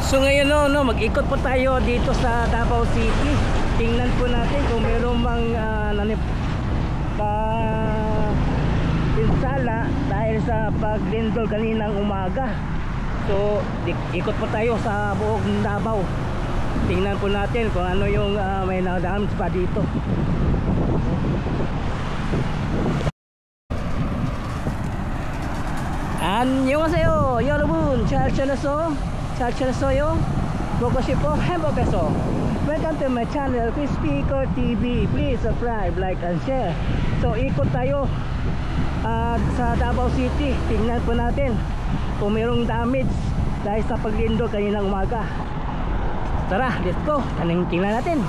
So ngayon mag-ikot po tayo dito sa Davao City. Tingnan po natin kung mayroong bang pinsala dahil sa paglindol kaninang umaga. So ikot po tayo sa buong Davao. Tingnan po natin kung ano yung may nadamage pa dito. 안녕하세요 여러분, 잘 지냈어? 잘 지냈어요? 보고 싶어? 행복했어? Welcome to my channel, Crispyco TV. Please subscribe, like and share. So ikot tayo sa Davao City. Tingnan po natin kung mayroong damage dahil sa paglindol kaninang umaga. Tara, let's go. Anong tingnan natin?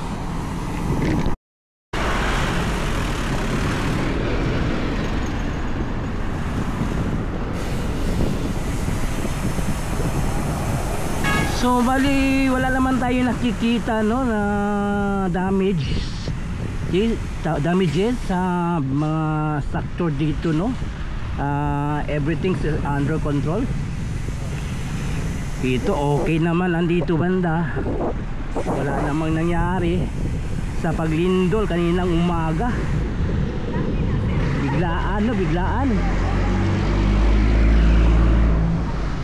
So bali wala naman tayo nakikita na damages sa mga structure dito everything's under control. Ito okay naman andito banda. Wala namang nangyari sa paglindol kaninang umaga. Biglaan.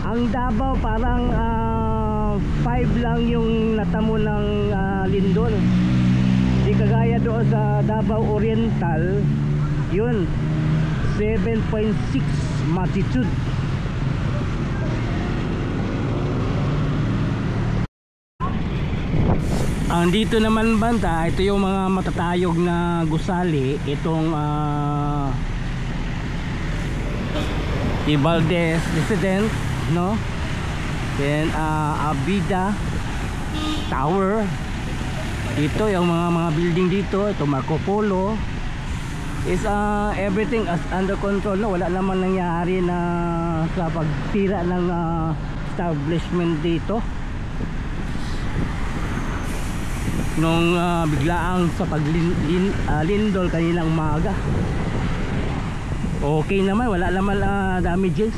Ang Davao parang 5 lang yung natamo ng lindol. Di kagaya doon sa Davao Oriental, yun 7.6 magnitude. Ang dito naman banda, ito yung mga matatayog na gusali. Itong Valdez resident, then Abida Tower. Ito yung mga building dito. Ito Marco Polo is everything as under control, wala naman nangyari na sa pagtira ng establishment dito nung biglaang sa paglindol kaninang umaga. Okay naman, wala naman damages.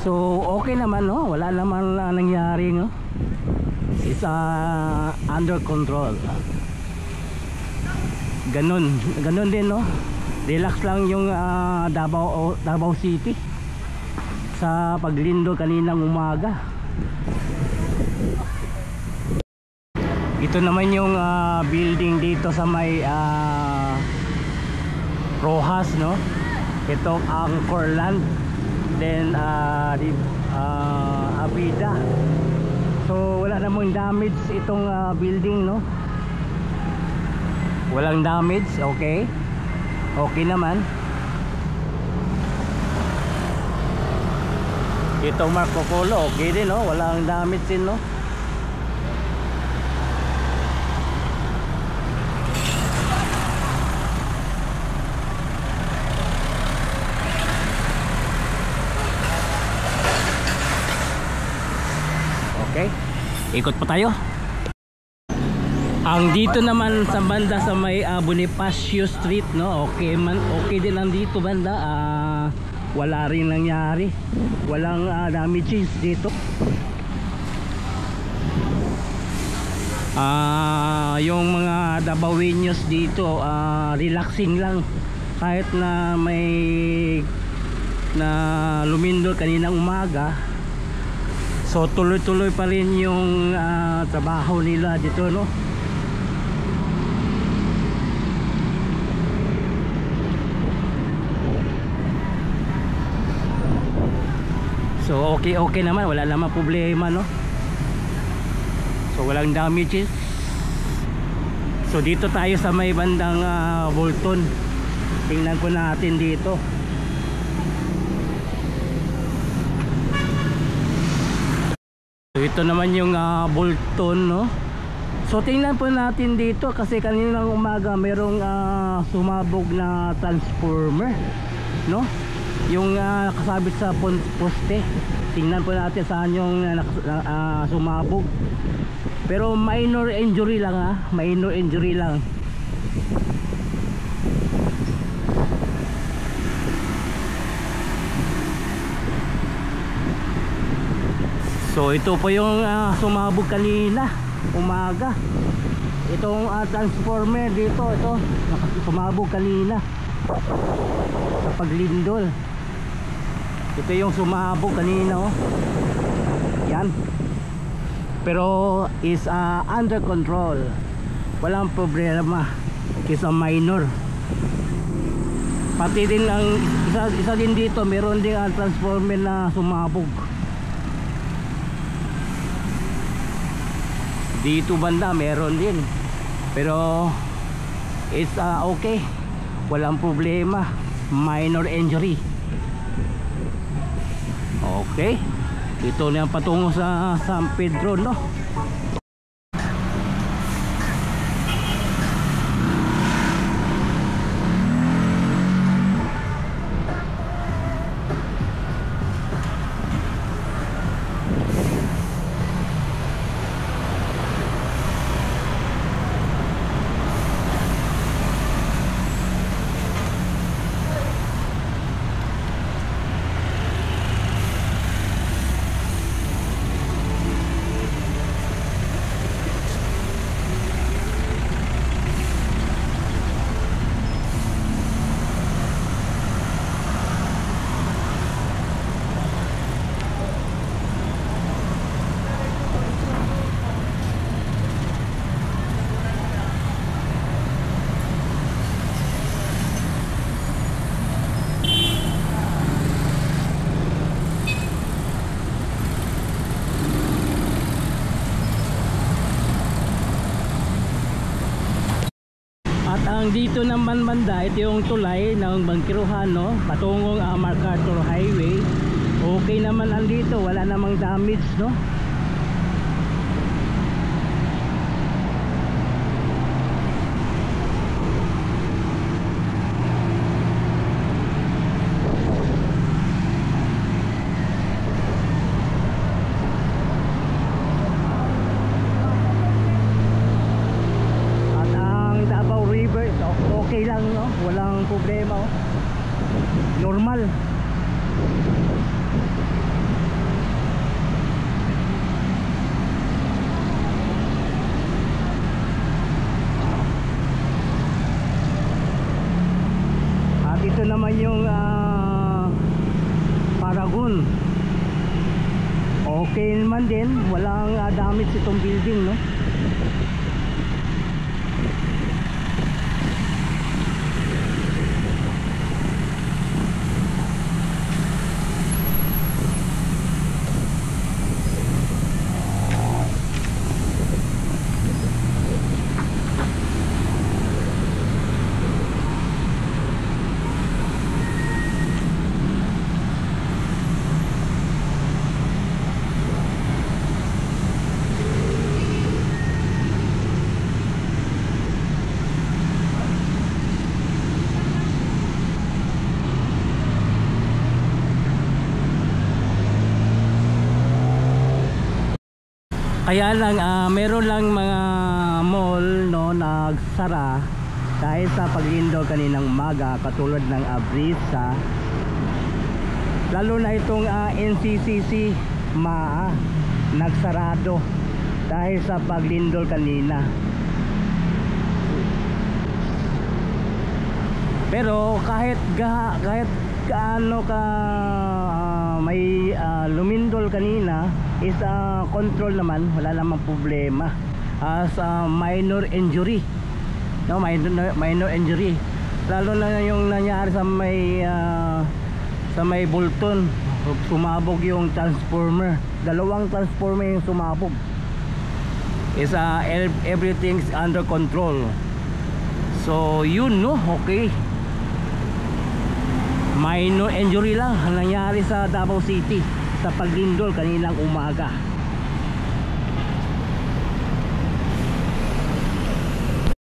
So okay naman, wala naman nangyari, It's under control. Ganun din, relax lang yung Davao City sa paglindol kaninang umaga. Ito naman yung building dito sa may Rojas, Itong Anchorland, then Abida. So wala namang damage itong building, walang damage. Okay naman. Itong Marco Polo okay din, walang damage din, Okay, ikot pa tayo. Ang dito naman sa banda sa may Bonifacio Street, okay din ang dito banda. Wala rin nangyari, walang damages dito. Yung mga Davaoenos dito relaxing lang kahit na may lumindol kaninang umaga. So tuloy-tuloy pa rin yung trabaho nila dito, So okay naman, wala namang problema, So walang damages. So dito tayo sa may bandang Bolton. Tingnan po natin dito. So ito naman yung Bolton, no? So tingnan po natin dito kasi kaninang umaga merong sumabog na transformer, no? Yung kasabit sa poste. Tingnan po natin saan yung sumabog. Pero minor injury lang, minor injury lang. So ito po yung sumabog kanina umaga. Itong transformer dito, ito sumabog kanina sa paglindol. Ito yung sumabog kanina, oh. Yan. Pero is under control. Walang problema. Kisa minor. Pati din ang isa din dito, meron din ang transformer na sumabog. Dito banda meron din. Pero is okay. Walang problema. Minor injury. Okay. Ito na ang patungo sa San Pedro, no? Ang dito naman banda, ito yung tulay ng Bangkiruhan, no? Patungong MacArthur Highway. Okay naman andito, wala namang damage, no? Okay lang, no? Walang problema, oh. Normal. At ito naman yung Paragon. Okay naman din, walang damage itong building, no? Kaya lang meron lang mga mall, no, nagsara dahil sa paglindol kaninang umaga, katulad ng Abrisa, lalo na itong NCCC nagsarado dahil sa paglindol kanina. Pero kahit gaano ka may lumindol kanina, is control naman, wala namang problema. As minor injury, no, minor injury, lalo na yung nangyari sa may Bolton. Sumabog yung transformer, dalawang transformer yung sumabog. Is everything's under control. So yun, no, okay. Minor injury lang ang nangyari sa Davao City sa paglindol kaninang umaga.